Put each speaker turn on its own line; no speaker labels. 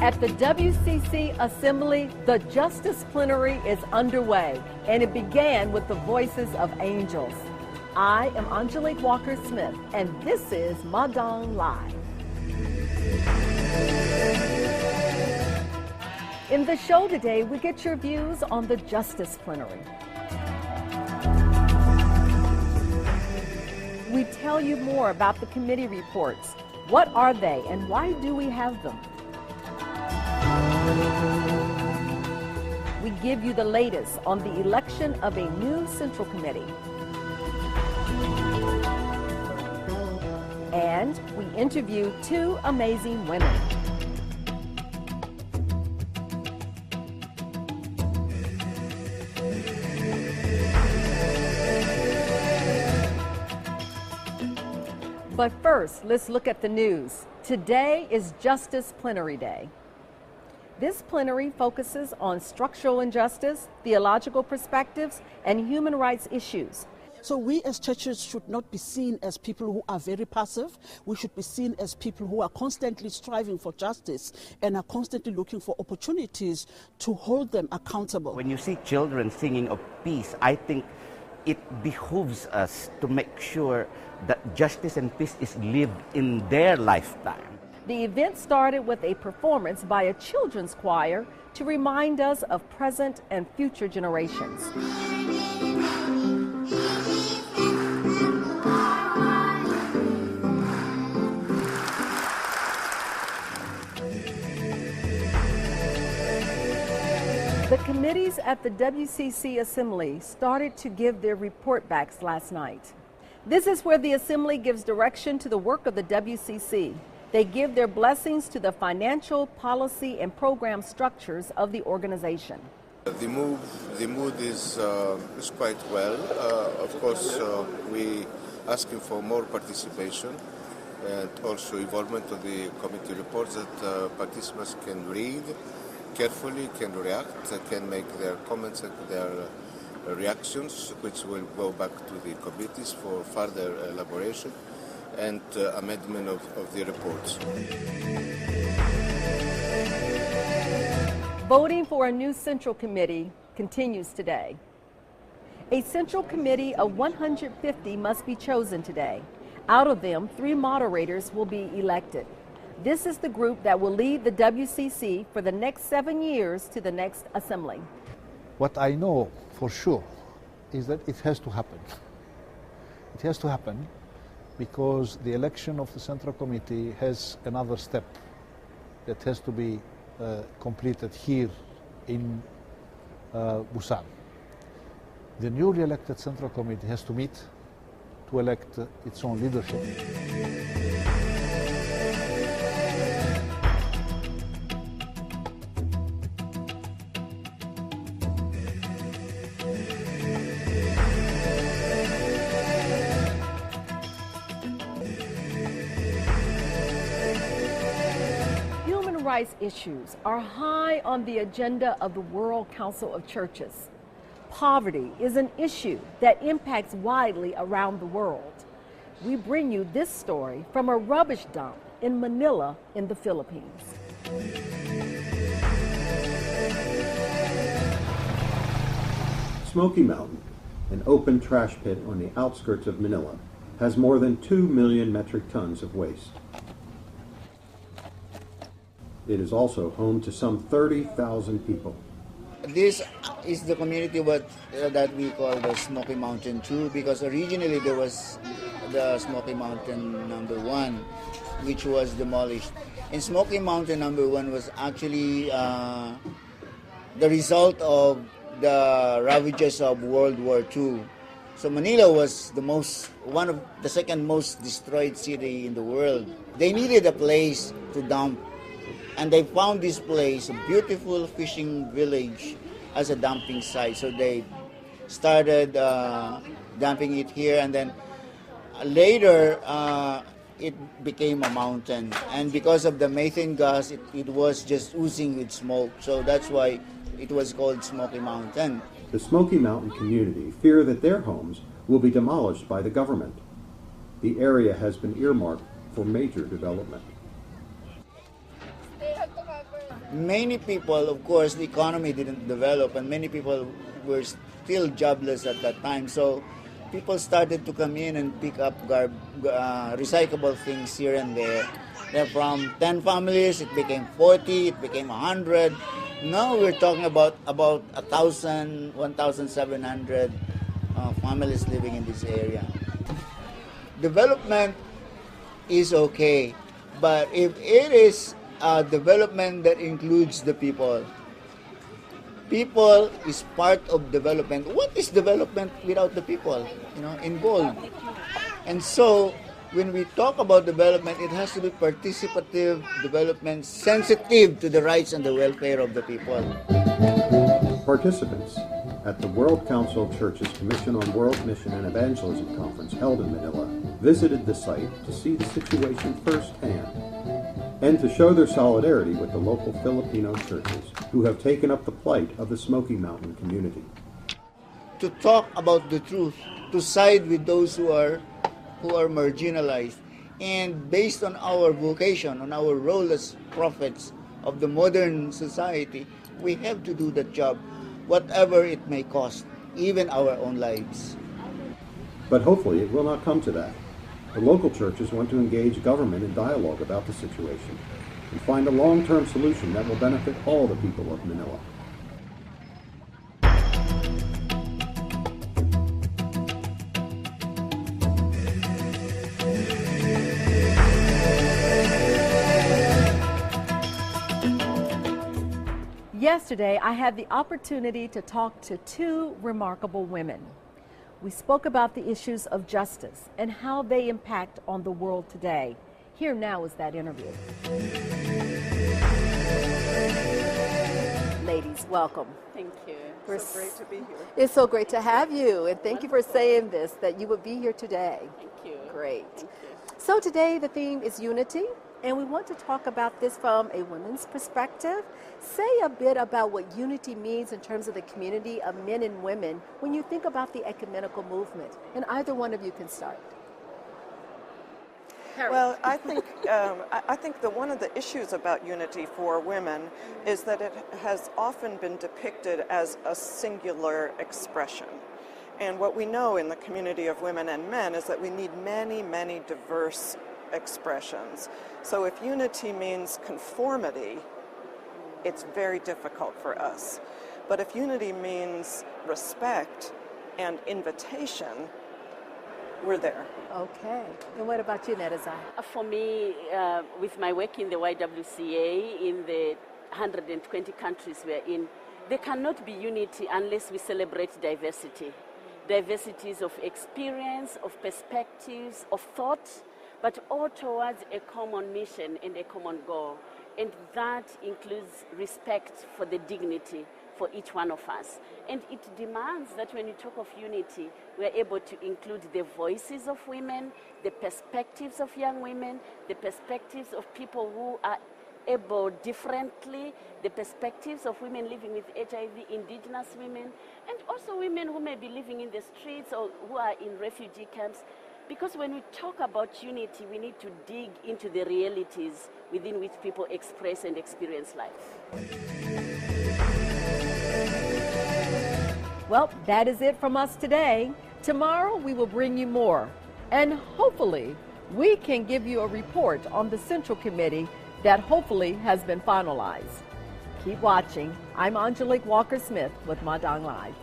At the WCC Assembly, the Justice Plenary is underway, and it began with the voices of angels. I am Angelique Walker-Smith, and this is Madang Live. In the show today, we get your views on the Justice Plenary. We tell you more about the committee reports. What are they, and why do we have them? We give you the latest on the election of a new Central Committee. And we interview two amazing women. But first, let's look at the news. Today is Justice Plenary Day. This plenary focuses on structural injustice, theological perspectives, and human rights issues.
So we as churches should not be seen as people who are very passive. We should be seen as people who are constantly striving for justice and are constantly looking for opportunities to hold them accountable.
When you see children singing of peace, I think it behooves us to make sure that justice and peace is lived in their lifetime.
The event started with a performance by a children's choir to remind us of present and future generations. The committees at the WCC Assembly started to give their report backs last night. This is where the Assembly gives direction to the work of the WCC. They give their blessings to the financial, policy, and program structures of the organization.
The mood is quite well. Of course, we asking for more participation and also involvement of the committee reports that participants can read carefully, can react, can make their comments and their reactions, which will go back to the committees for further elaboration and amendment of the reports.
Voting for a new Central Committee continues today. A Central Committee of 150 must be chosen today. Out of them, 3 moderators will be elected. This is the group that will lead the WCC for the next 7 years to the next Assembly.
What I know for sure is that it has to happen. It has to happen because the election of the Central Committee has another step that has to be completed here in Busan. The newly elected Central Committee has to meet to elect its own leadership.
Rights issues are high on the agenda of the World Council of Churches. Poverty is an issue that impacts widely around the world. We bring you this story from a rubbish dump in Manila in the Philippines.
Smoky Mountain, an open trash pit on the outskirts of Manila, has more than 2 million metric tons of waste. It is also home to some 30,000 people.
This is the community that we call the Smoky Mountain 2, because originally there was the Smoky Mountain number 1, which was demolished. And Smoky Mountain number 1 was actually the result of the ravages of World War II. So Manila was one of the second most destroyed city in the world. They needed a place to dump. And they found this place, a beautiful fishing village, as a dumping site. So they started dumping it here, and then later it became a mountain. And because of the methane gas, it was just oozing with smoke. So that's why it was called Smoky Mountain.
The Smoky Mountain community fear that their homes will be demolished by the government. The area has been earmarked for major development.
Many people, of course, the economy didn't develop, and many people were still jobless at that time. So people started to come in and pick up recyclable things here and there. Then from 10 families, it became 40, it became 100. Now we're talking about 1,000, 1,700 families living in this area. Development is okay, but if it is a development that includes the people, people is part of development. What is development without the people, involved? And so when we talk about development, it has to be participative development, sensitive to the rights and the welfare of the people.
Participants at the World Council of Churches Commission on World Mission and Evangelism Conference held in Manila visited the site to see the situation firsthand and to show their solidarity with the local Filipino churches who have taken up the plight of the Smoky Mountain community.
To talk about the truth, to side with those who are marginalized, and based on our vocation, on our role as prophets of the modern society, we have to do that job, whatever it may cost, even our own lives.
But hopefully it will not come to that. The local churches want to engage government in dialogue about the situation and find a long-term solution that will benefit all the people of Manila.
Yesterday, I had the opportunity to talk to two remarkable women. We spoke about the issues of justice and how they impact on the world today. Here now is that interview. Ladies, welcome.
Thank you. So great to be here.
It's so great to have you, and thank you for saying this, that you would be here today.
Thank you.
Great.
Thank you.
So today the theme is unity, and we want to talk about this from a women's perspective. Say a bit about what unity means in terms of the community of men and women when you think about the ecumenical movement. And either one of you can start.
Well, I think that one of the issues about unity for women is that it has often been depicted as a singular expression. And what we know in the community of women and men is that we need many, many diverse expressions. So if unity means conformity, it's very difficult for us. But if unity means respect and invitation, we're there.
Okay. And what about you, Netazai?
For me, with my work in the YWCA, in the 120 countries we're in, there cannot be unity unless we celebrate diversity. Diversities of experience, of perspectives, of thought, but all towards a common mission and a common goal. And that includes respect for the dignity for each one of us. And it demands that when you talk of unity, we are able to include the voices of women, the perspectives of young women, the perspectives of people who are able differently, the perspectives of women living with HIV, indigenous women, and also women who may be living in the streets or who are in refugee camps. Because when we talk about unity, we need to dig into the realities within which people express and experience life.
Well, that is it from us today. Tomorrow we will bring you more. And hopefully we can give you a report on the Central Committee that hopefully has been finalized. Keep watching. I'm Angelique Walker-Smith with Madang Live.